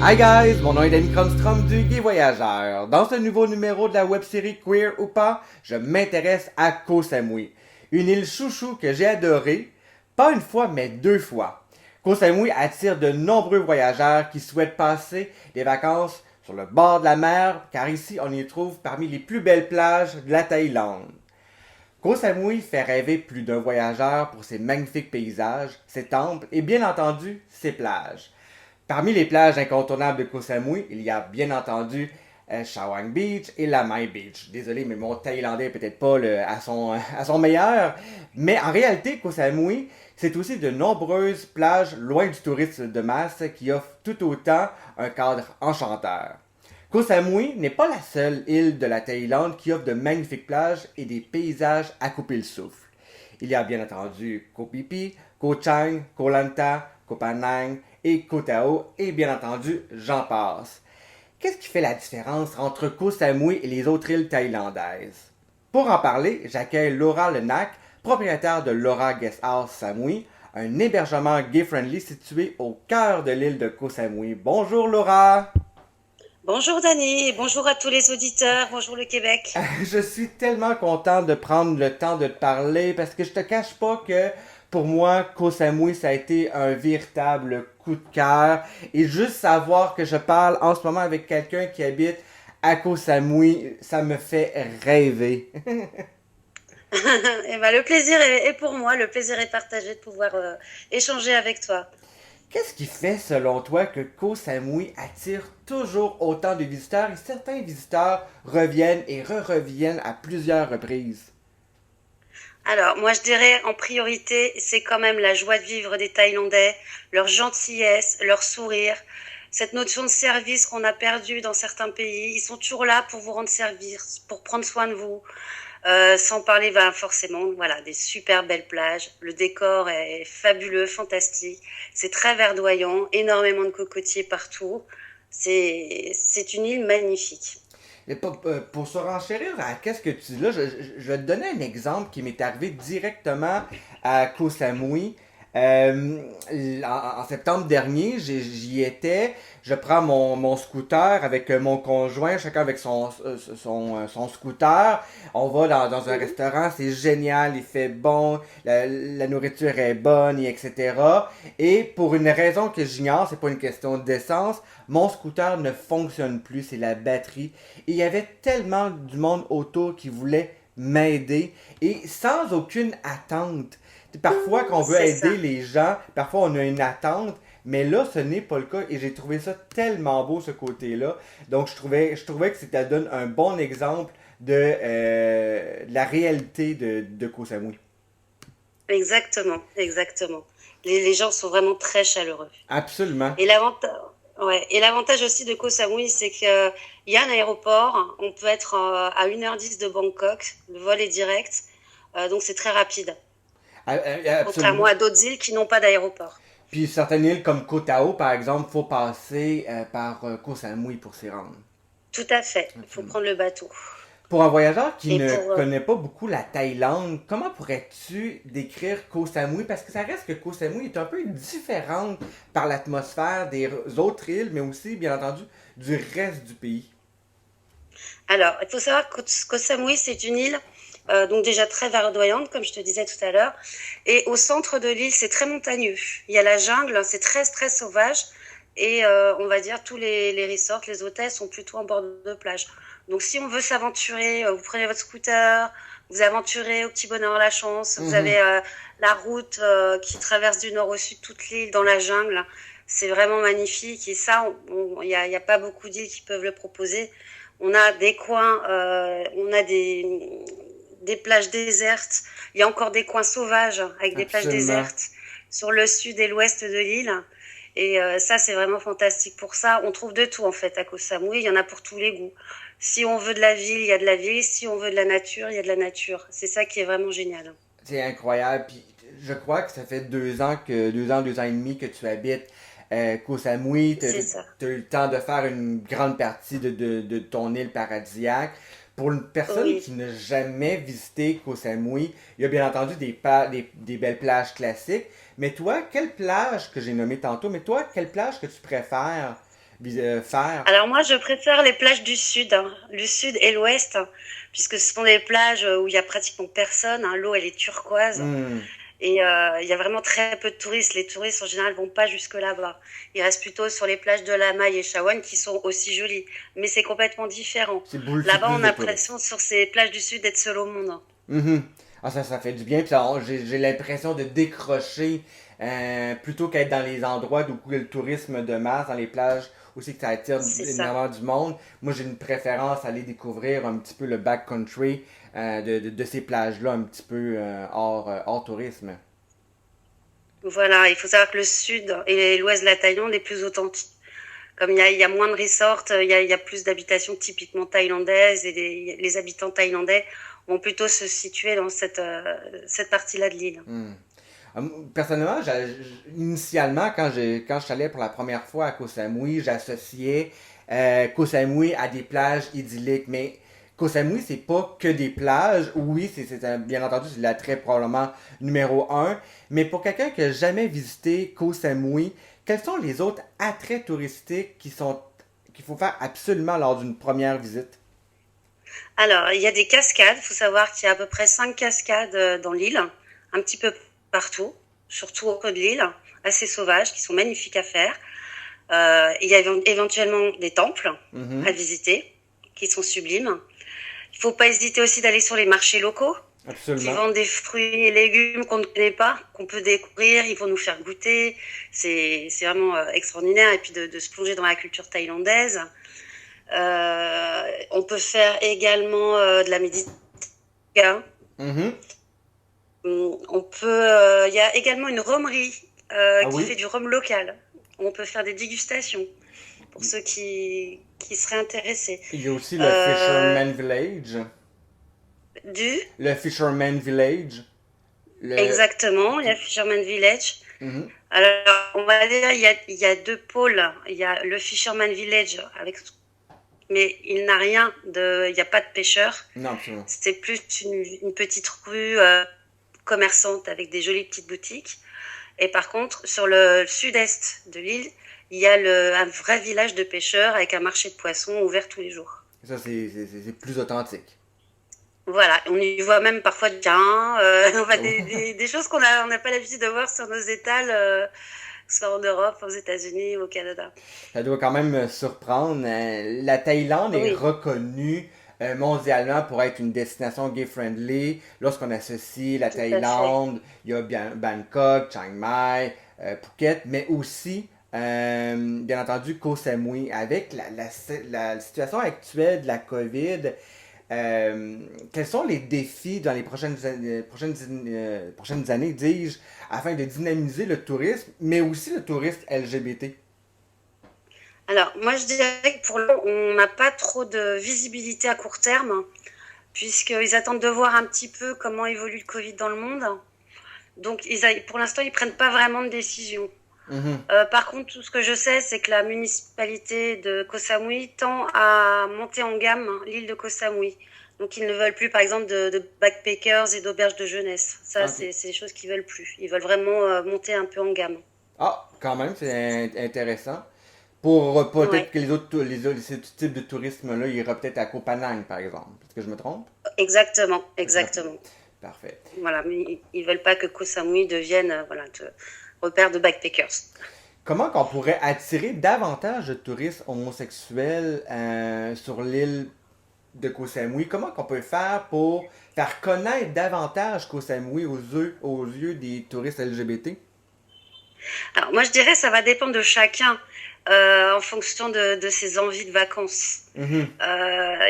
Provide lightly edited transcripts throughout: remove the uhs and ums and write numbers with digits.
Hi guys, mon nom est Danny Cronstrom du Guy Voyageur. Dans ce nouveau numéro de la web-série Queer ou pas, je m'intéresse à Koh Samui, une île chouchou que j'ai adorée, pas une fois mais deux fois. Koh Samui attire de nombreux voyageurs qui souhaitent passer des vacances sur le bord de la mer, car ici on y trouve parmi les plus belles plages de la Thaïlande. Koh Samui fait rêver plus d'un voyageur pour ses magnifiques paysages, ses temples et bien entendu ses plages. Parmi les plages incontournables de Koh Samui, il y a bien entendu Shawang Beach et Lamai Beach. Désolé, mais mon thaïlandais est peut-être pas à son meilleur. Mais en réalité, Koh Samui, c'est aussi de nombreuses plages loin du tourisme de masse qui offrent tout autant un cadre enchanteur. Koh Samui n'est pas la seule île de la Thaïlande qui offre de magnifiques plages et des paysages à couper le souffle. Il y a bien entendu Koh Phi Phi, Koh Chang, Koh Lanta, Koh Phanang et Koh Tao, et bien entendu, j'en passe. Qu'est-ce qui fait la différence entre Koh Samui et les autres îles thaïlandaises? Pour en parler, j'accueille Laura Lenac, propriétaire de Laura Guesthouse Samui, un hébergement gay-friendly situé au cœur de l'île de Koh Samui. Bonjour Laura! Bonjour Dani, et bonjour à tous les auditeurs, bonjour le Québec. Je suis tellement content de prendre le temps de te parler parce que je te cache pas que pour moi, Koh Samui, ça a été un véritable coup de cœur. Et juste savoir que je parle en ce moment avec quelqu'un qui habite à Koh Samui, ça me fait rêver. Et ben, le plaisir est pour moi, le plaisir est partagé de pouvoir échanger avec toi. Qu'est-ce qui fait, selon toi, que Koh Samui attire toujours autant de visiteurs et certains visiteurs reviennent et re-reviennent à plusieurs reprises? Alors, moi je dirais en priorité, c'est quand même la joie de vivre des Thaïlandais, leur gentillesse, leur sourire, cette notion de service qu'on a perdue dans certains pays. Ils sont toujours là pour vous rendre service, pour prendre soin de vous. Sans parler forcément voilà, des super belles plages. Le décor est fabuleux, fantastique. C'est très verdoyant, énormément de cocotiers partout. C'est une île magnifique. Et pour se renchérir à qu'est-ce que tu dis là, je vais te donner un exemple qui m'est arrivé directement à Koh Samui. Euh, en septembre dernier, j'y étais. Je prends mon scooter avec mon conjoint, chacun avec son scooter. On va dans un Mhm. restaurant, c'est génial, il fait bon, la nourriture est bonne, et etc. Et pour une raison que j'ignore, c'est pas une question d'essence, mon scooter ne fonctionne plus, c'est la batterie. Et il y avait tellement du monde autour qui voulait m'aider et sans aucune attente. Parfois, quand on veut C'est ça. aider les gens, parfois on a une attente, mais là, ce n'est pas le cas et j'ai trouvé ça tellement beau ce côté-là. Donc, je trouvais que ça donne un bon exemple de la réalité de Koh Samui. Exactement, exactement. Les gens sont vraiment très chaleureux. Absolument. Et l'avantage, ouais. Et l'avantage aussi de Koh Samui, c'est qu'il y a un aéroport. On peut être à 1h10 de Bangkok. Le vol est direct. Donc c'est très rapide. Contrairement Absolument. à d'autres îles qui n'ont pas d'aéroport. Puis certaines îles comme Koh Tao, par exemple, faut passer par Koh Samui pour s'y rendre. Tout à fait. Il faut Absolument. prendre le bateau. Pour un voyageur qui Et ne pour connaît pas beaucoup la Thaïlande, comment pourrais-tu décrire Koh Samui? Parce que ça reste que Koh Samui est un peu différente par l'atmosphère des autres îles, mais aussi, bien entendu, du reste du pays. Alors, il faut savoir que Koh Samui, c'est une île donc déjà très verdoyante, comme je te disais tout à l'heure. Et au centre de l'île, c'est très montagneux. Il y a la jungle, c'est très très sauvage. Et on va dire tous les resorts, les hôtels sont plutôt en bord de plage. Donc si on veut s'aventurer, vous prenez votre scooter, vous aventurez au petit bonheur la chance. Vous Mhm. avez la route qui traverse du nord au sud toute l'île dans la jungle. C'est vraiment magnifique. Et ça, y a pas beaucoup d'îles qui peuvent le proposer. On a des coins, on a des plages désertes. Il y a encore des coins sauvages avec des plages Absolument. désertes sur le sud et l'ouest de l'île. Et ça, c'est vraiment fantastique pour ça. On trouve de tout en fait à Koh Samui. Il y en a pour tous les goûts. Si on veut de la ville, il y a de la ville. Si on veut de la nature, il y a de la nature. C'est ça qui est vraiment génial. C'est incroyable. Puis je crois que ça fait 2 ans, 2 ans et demi que tu habites Koh Samui. Tu C'est ça. as eu le temps de faire une grande partie de ton île paradisiaque. Pour une personne Oui. qui n'a jamais visité Koh Samui, il y a bien entendu des belles plages classiques. Mais toi, quelle plage que j'ai nommée tantôt, mais toi, quelle plage que tu préfères faire? Alors moi, je préfère les plages du sud, hein, le sud et l'ouest, hein, puisque ce sont des plages où il y a pratiquement personne, hein, l'eau elle est turquoise Hmm. et il y a vraiment très peu de touristes. Les touristes en général vont pas jusque là-bas. Ils restent plutôt sur les plages de La Maille et Chawannes qui sont aussi jolies, mais c'est complètement différent. C'est Là-bas, plus on a de touristes. l'impression sur ces plages du sud d'être seul au monde, hein. Mhm. Ah, ça fait du bien. Puis j'ai l'impression de décrocher plutôt qu'être dans les endroits où il y a le tourisme de masse, dans les plages aussi que ça attire C'est ça. énormément du monde. Moi, j'ai une préférence à aller découvrir un petit peu le backcountry de ces plages-là, un petit peu hors tourisme. Voilà, il faut savoir que le sud et l'ouest de la Thaïlande est plus authentique. Comme il y a moins de resorts, il y a plus d'habitations typiquement thaïlandaises et les habitants thaïlandais vont plutôt se situer dans cette partie-là de l'île. Hmm. Personnellement, initialement, quand je suis allé pour la première fois à Koh Samui, j'associais Koh Samui à des plages idylliques. Mais Koh Samui, c'est pas que des plages. Oui, bien entendu, c'est l'attrait probablement numéro un. Mais pour quelqu'un qui n'a jamais visité Koh Samui, quels sont les autres attraits touristiques qu'il faut faire absolument lors d'une première visite? Alors, il y a des cascades. Il faut savoir qu'il y a à peu près 5 cascades dans l'île, un petit peu partout, surtout au cœur de l'île, assez sauvages, qui sont magnifiques à faire. Il y a éventuellement des temples à Mhm. visiter, qui sont sublimes. Il faut pas hésiter aussi d'aller sur les marchés locaux, qui Absolument. vendent des fruits et légumes qu'on ne connaît pas, qu'on peut découvrir, ils vont nous faire goûter. C'est vraiment extraordinaire. Et puis de se plonger dans la culture thaïlandaise. On peut faire également de la méditation. Mhm. Il y a également une rhumerie Ah qui fait oui. du rhum local. On peut faire des dégustations pour ceux qui seraient intéressés. Il y a aussi le Euh, Fisherman Village. du Le Fisherman Village. Le... Exactement, il y a Fisherman Village. Mhm. Alors, on va dire, il y a deux pôles. Il y a le Fisherman Village, mais il n'y a pas de pêcheurs. Non, absolument. C'est plus une petite rue commerçante avec des jolies petites boutiques. Et par contre, sur le sud-est de l'île, il y a un vrai village de pêcheurs avec un marché de poissons ouvert tous les jours. Ça, c'est plus authentique. Voilà, on y voit même parfois du thym, on voit Oh. des choses on n'a pas l'habitude de voir sur nos étals, soit en Europe, aux États-Unis ou au Canada. Ça doit quand même surprendre. La Thaïlande est Oui, reconnue mondialement pour être une destination gay-friendly. Lorsqu'on associe la tout à fait. Thaïlande, il y a bien Bangkok, Chiang Mai, Phuket, mais aussi, bien entendu, Koh Samui. Avec la situation actuelle de la COVID, quels sont les défis dans les prochaines années, dis-je, afin de dynamiser le tourisme, mais aussi le tourisme LGBT? Alors, moi, je dirais que pour l'heure, on n'a pas trop de visibilité à court terme, puisqu'ils attendent de voir un petit peu comment évolue le Covid dans le monde. Donc, pour l'instant, ils ne prennent pas vraiment de décision. Mhm. Par contre, tout ce que je sais, c'est que la municipalité de Koh Samui tend à monter en gamme l'île de Koh Samui. Donc, ils ne veulent plus, par exemple, de backpackers et d'auberges de jeunesse. Ça, Ok. c'est des choses qu'ils veulent plus. Ils veulent vraiment monter un peu en gamme. Ah, quand même, c'est intéressant. Pour peut-être Ouais, que ce type de tourisme-là, il ira peut-être à Koh Phanang, par exemple. Est-ce que je me trompe? exactement, Parfait. exactement. Parfait. Voilà, mais ils veulent pas que Koh Samui devienne voilà, repère de backpackers. Comment qu'on pourrait attirer davantage de touristes homosexuels sur l'île de Koh Samui? Comment qu'on peut faire pour faire connaître davantage Koh Samui aux yeux des touristes LGBT? Alors moi je dirais ça va dépendre de chacun en fonction de ses envies de vacances. Mhm.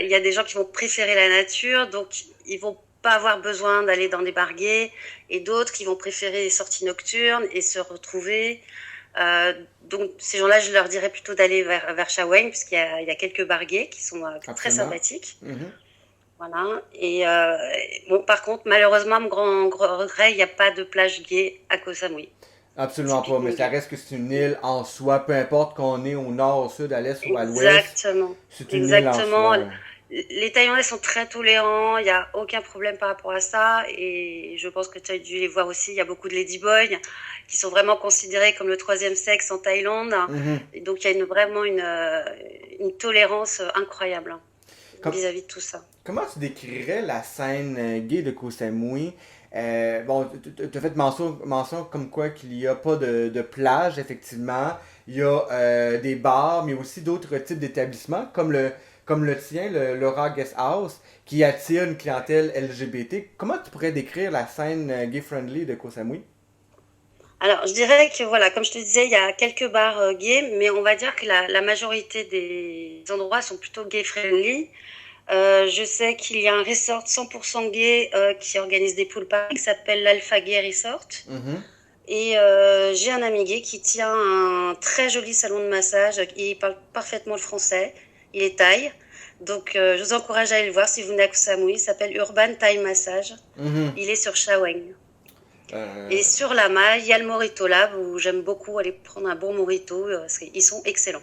Il y a des gens qui vont préférer la nature, donc ils vont pas avoir besoin d'aller dans des barguets, et d'autres qui vont préférer les sorties nocturnes et se retrouver. Donc ces gens-là, je leur dirais plutôt d'aller vers Shaweng, puisqu'il y a quelques barguets qui sont très Absolument. sympathiques. Mhm. Voilà. Et bon, par contre, malheureusement, mon grand regret, il n'y a pas de plage gay à Koh Samui, Absolument pas, mais typiquement ça gay. reste que c'est une île en soi, peu importe qu'on est au nord, au sud, à l'est ou à l'ouest, Exactement. c'est une île en Exactement. soi. Les Thaïlandais sont très tolérants, il n'y a aucun problème par rapport à ça. Et je pense que tu as dû les voir aussi. Il y a beaucoup de ladyboys qui sont vraiment considérés comme le troisième sexe en Thaïlande. Mhm. Et donc, il y a vraiment une tolérance incroyable Comme, vis-à-vis de tout ça. Comment tu décrirais la scène gay de Koh Samui? Bon, tu as fait mention comme quoi qu'il n'y a pas de plage, effectivement. Il y a des bars, mais aussi d'autres types d'établissements, comme le tien, le Laura Guest House, qui attire une clientèle LGBT. Comment tu pourrais décrire la scène gay-friendly de Koh Samui? Alors, je dirais que voilà, comme je te disais, il y a quelques bars gays, mais on va dire que la majorité des endroits sont plutôt gay-friendly. Je sais qu'il y a un resort 100% gay qui organise des pool parties qui s'appelle l'Alpha Gay Resort. Mhm. Et j'ai un ami gay qui tient un très joli salon de massage. Il parle parfaitement le français. Il est thaï. Donc, je vous encourage à aller le voir si vous venez à Koh Samui. Il s'appelle Urban Thai Massage. Mhm. Il est sur Shaweng. Euh, Et sur la maille, il y a le Morito Lab où j'aime beaucoup aller prendre un bon Morito parce qu'ils sont excellents.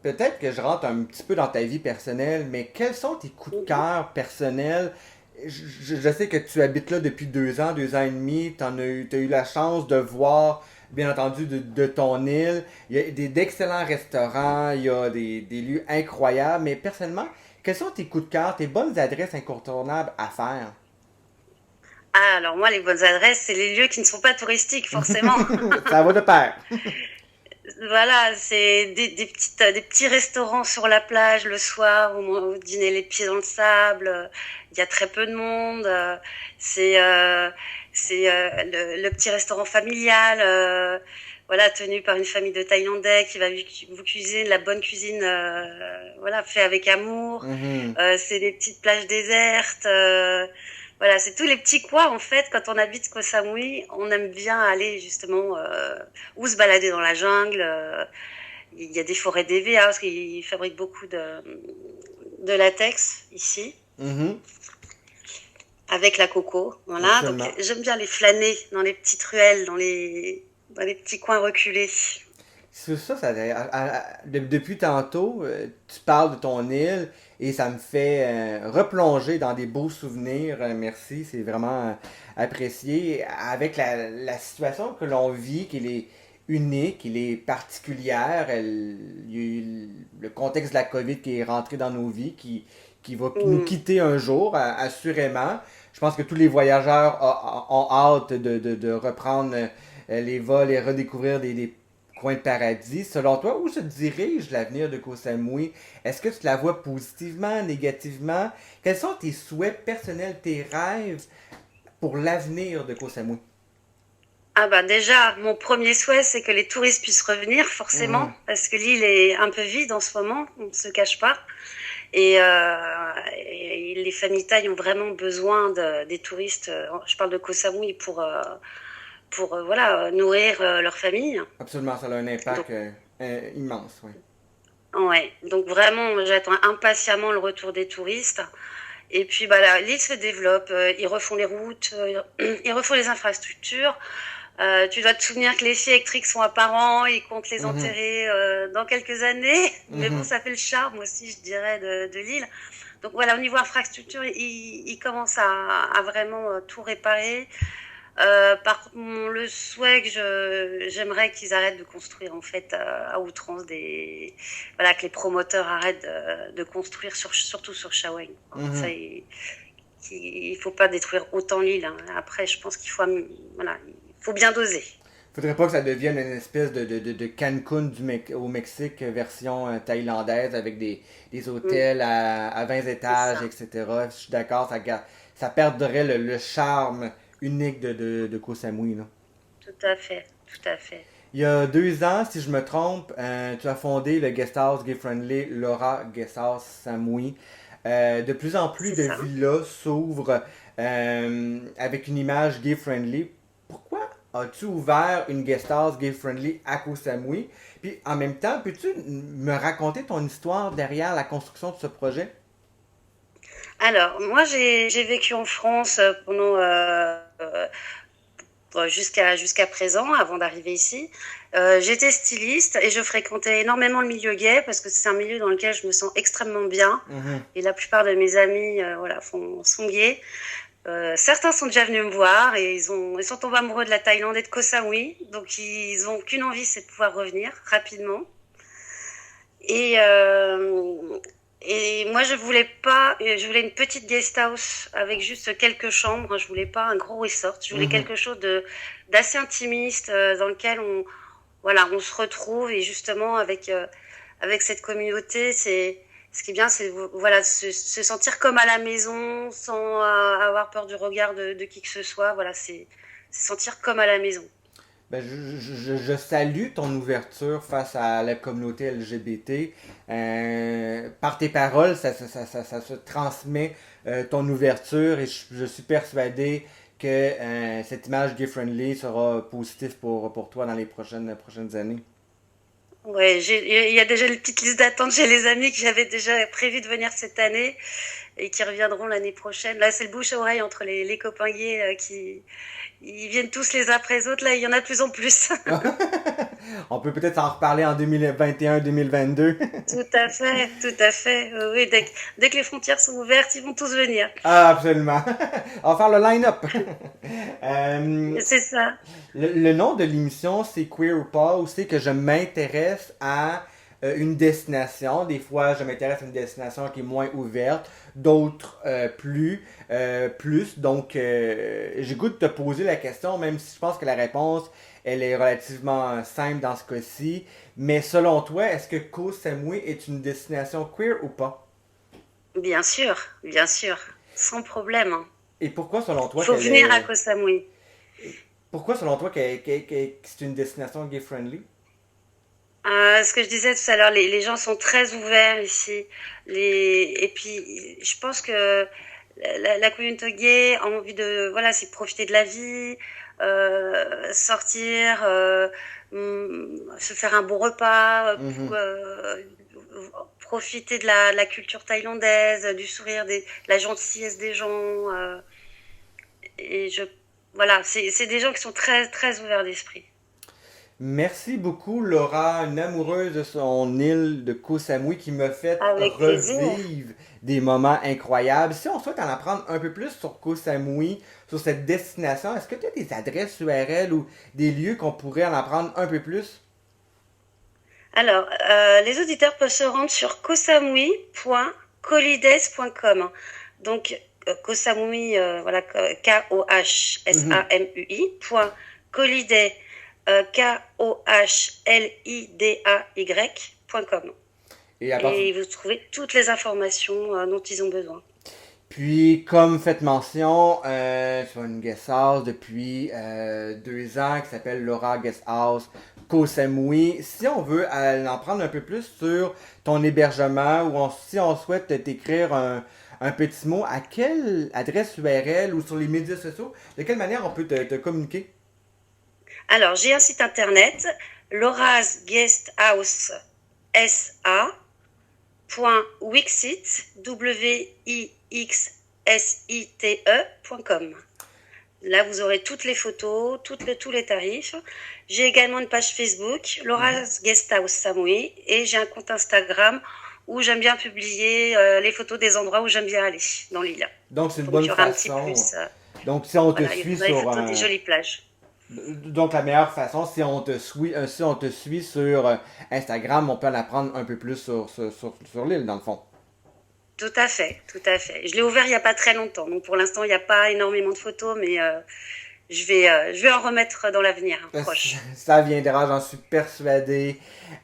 Peut-être que je rentre un petit peu dans ta vie personnelle, mais quels sont tes coups de cœur personnels? Je sais que tu habites là depuis 2 ans et demi. T'as eu la chance de voir, bien entendu, de ton île. Il y a d'excellents restaurants, il y a des lieux incroyables, mais personnellement, quels sont tes coups de cœur, tes bonnes adresses incontournables à faire? Ah, alors moi, les bonnes adresses, c'est les lieux qui ne sont pas touristiques, forcément. Ça va de pair. Voilà, c'est des petits restaurants sur la plage le soir où vous dînez les pieds dans le sable. Il y a très peu de monde. C'est le petit restaurant familial, voilà, tenu par une famille de Thaïlandais qui va vous cuisiner de la bonne cuisine, voilà, fait avec amour. Mhm. C'est des petites plages désertes. Voilà, c'est tous les petits coins en fait. Quand on habite Koh Samui, on aime bien aller justement ou se balader dans la jungle. Il y a des forêts d'EVA parce qu'ils fabriquent beaucoup de latex ici Mhm. avec la coco. Voilà, donc Absolument. j'aime bien les flâner dans les petites ruelles, dans les petits coins reculés. C'est ça, depuis tantôt, tu parles de ton île et ça me fait replonger dans des beaux souvenirs. Merci, c'est vraiment apprécié. Avec la situation que l'on vit, qu'elle est unique, elle est particulière, il y a eu le contexte de la COVID qui est rentré dans nos vies, qui va nous Mm, quitter un jour, assurément. Je pense que tous les voyageurs ont hâte de reprendre les vols et redécouvrir des coin de paradis. Selon toi, où se dirige l'avenir de Koh Samui? Est-ce que tu la vois positivement, négativement? Quels sont tes souhaits personnels, tes rêves pour l'avenir de Koh Samui? Ah bah déjà, mon premier souhait, c'est que les touristes puissent revenir, forcément, Mhm, parce que l'île est un peu vide en ce moment, on ne se cache pas. Et les familles thaï ont vraiment besoin des touristes. Je parle de Koh Samui pour voilà, nourrir leur famille. absolument, ça a un Donc, impact immense. Oui. ouais. Donc vraiment, j'attends impatiemment le retour des touristes. Et puis bah, l'île se développe, ils refont les routes, ils refont les infrastructures. Tu dois te souvenir que les fils électriques sont apparents, ils comptent les Mhm, enterrer dans quelques années. Mais bon, mhm, ça fait le charme aussi, je dirais, de l'île. Donc voilà, au niveau infrastructure, ils commencent à vraiment tout réparer. Par contre, le souhait que j'aimerais qu'ils arrêtent de construire en fait à outrance voilà, que les promoteurs arrêtent de construire surtout sur Shaweng. Ça, mhm. il faut pas détruire autant l'île, hein. Après, je pense qu'il faut, voilà, il faut bien doser. Faudrait pas que ça devienne une espèce de Cancun au Mexique version thaïlandaise avec des Mm, hôtels à 20 c'est étages, ça. etc. Je suis d'accord, ça perdrait le charme unique de Koh Samui, là. Tout à fait, tout à fait. Il y a 2 ans, si je me trompe, tu as fondé le guest house gay friendly Laura Guest House Samui. De plus en plus C'est de ça. villas s'ouvrent avec une image gay friendly. Pourquoi as-tu ouvert une guest house gay friendly à Koh Samui? Puis en même temps, peux-tu me raconter ton histoire derrière la construction de ce projet? Alors, moi, j'ai vécu en France pendant jusqu'à présent, avant d'arriver ici. J'étais styliste et je fréquentais énormément le milieu gay parce que c'est un milieu dans lequel je me sens extrêmement bien. Mhm. Et la plupart de mes amis sont gays. Certains sont déjà venus me voir et ils sont tombés amoureux de la Thaïlande et de Koh Samui. Donc ils n'ont qu'une envie, c'est de pouvoir revenir rapidement. Et, euh, et moi, je voulais une petite guest house avec juste quelques chambres. Je voulais pas un gros resort. Je voulais Mhm. quelque chose d'assez intimiste dans lequel on se retrouve et justement avec cette communauté, ce qui est bien, c'est voilà, se sentir comme à la maison sans avoir peur du regard de qui que ce soit. Voilà, c'est sentir comme à la maison. Ben, je salue ton ouverture face à la communauté LGBT. Par tes paroles, ça se transmet ton ouverture et je suis persuadé que cette image gay-friendly sera positive pour toi dans les prochaines années. Ouais, il y a déjà une petite liste d'attente chez les amis que j'avais déjà prévu de venir cette année et qui reviendront l'année prochaine. Là, c'est le bouche à oreille entre les copains gays qui ils viennent tous les uns après les autres. Là, il y en a de plus en plus. On peut peut-être en reparler en 2021-2022. Tout à fait, tout à fait. Oui, dès que les frontières sont ouvertes, ils vont tous venir. Ah, absolument. On va faire le line-up. Euh, C'est ça. le nom de l'émission, c'est Queer ou pas, ou c'est que je m'intéresse à une destination. Des fois, je m'intéresse à une destination qui est moins ouverte, d'autres plus. Donc, j'ai goût de te poser la question, même si je pense que la réponse, elle est relativement simple dans ce cas-ci. Mais selon toi, est-ce que Koh Samui est une destination queer ou pas? Bien sûr, sans problème, hein. Et pourquoi selon Il toi faut qu'elle venir à est... Koh Samui. Pourquoi selon toi que c'est une destination gay-friendly? Ce que je disais tout à l'heure, les gens sont très ouverts ici. Et puis, je pense que la communauté gay a envie c'est de profiter de la vie, sortir, se faire un bon repas, Mhm. profiter de la culture thaïlandaise, du sourire, de la gentillesse des gens. Et c'est des gens qui sont très, très ouverts d'esprit. Merci beaucoup, Laura, une amoureuse de son île de Koh Samui qui m'a fait Avec plaisir. revivre des moments incroyables. Si on souhaite en apprendre un peu plus sur Koh Samui, sur cette destination, est-ce que tu as des adresses URL ou des lieux qu'on pourrait en apprendre un peu plus? Alors, les auditeurs peuvent se rendre sur kosamui.kolides.com. Donc, Kosamui, Mhm. K-O-H-S-A-M-U-I, point Koliday, K-O-H-L-I-D-A-Y.com. Et à partir Et vous trouvez toutes les informations dont ils ont besoin. Puis, comme faites mention, sur une guest house depuis 2 ans qui s'appelle Laura Guest House Koh Samui. Si on veut en prendre un peu plus sur ton hébergement ou si on souhaite t'écrire un petit mot, à quelle adresse URL ou sur les médias sociaux, de quelle manière on peut te communiquer? Alors, j'ai un site internet, Laura's Guest House sa.wixit, wixsite.com. Là, vous aurez toutes les photos, tous les tarifs. J'ai également une page Facebook, Mhm. Laura's Guest House Samui, et j'ai un compte Instagram où j'aime bien publier les photos des endroits où j'aime bien aller dans l'île. Donc, c'est une Donc, il bonne y aura un petit façon. plus. Donc, si on te Voilà, suit vous avez les sur photos des un, jolies plages. Donc la meilleure façon, si on te suit sur Instagram, on peut en apprendre un peu plus sur l'île, dans le fond. Tout à fait, tout à fait. Je l'ai ouvert il n'y a pas très longtemps, donc pour l'instant il n'y a pas énormément de photos, mais je vais en remettre dans l'avenir proche. Ça viendra, j'en suis persuadé.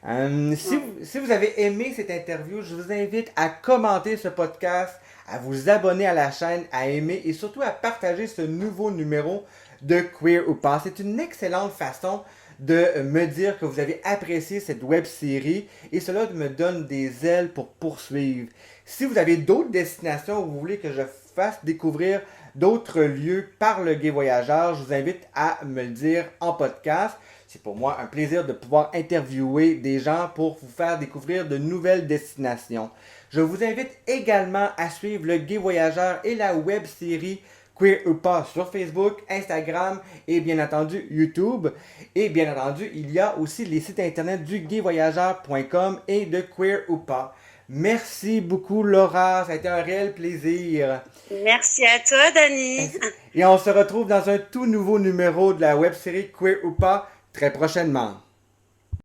Ouais. Si vous avez aimé cette interview, je vous invite à commenter ce podcast, à vous abonner à la chaîne, à aimer et surtout à partager ce nouveau numéro de Queer ou pas. C'est une excellente façon de me dire que vous avez apprécié cette web série et cela me donne des ailes pour poursuivre. Si vous avez d'autres destinations où vous voulez que je fasse découvrir d'autres lieux par le Gay Voyageur, je vous invite à me le dire en podcast. C'est pour moi un plaisir de pouvoir interviewer des gens pour vous faire découvrir de nouvelles destinations. Je vous invite également à suivre le Gay Voyageur et la web série Queer ou pas sur Facebook, Instagram et bien entendu YouTube. Et bien entendu, il y a aussi les sites internet du gayvoyageur.com et de Queer ou pas. Merci beaucoup Laura, ça a été un réel plaisir. Merci à toi, Dani. Et on se retrouve dans un tout nouveau numéro de la web-série Queer ou pas très prochainement.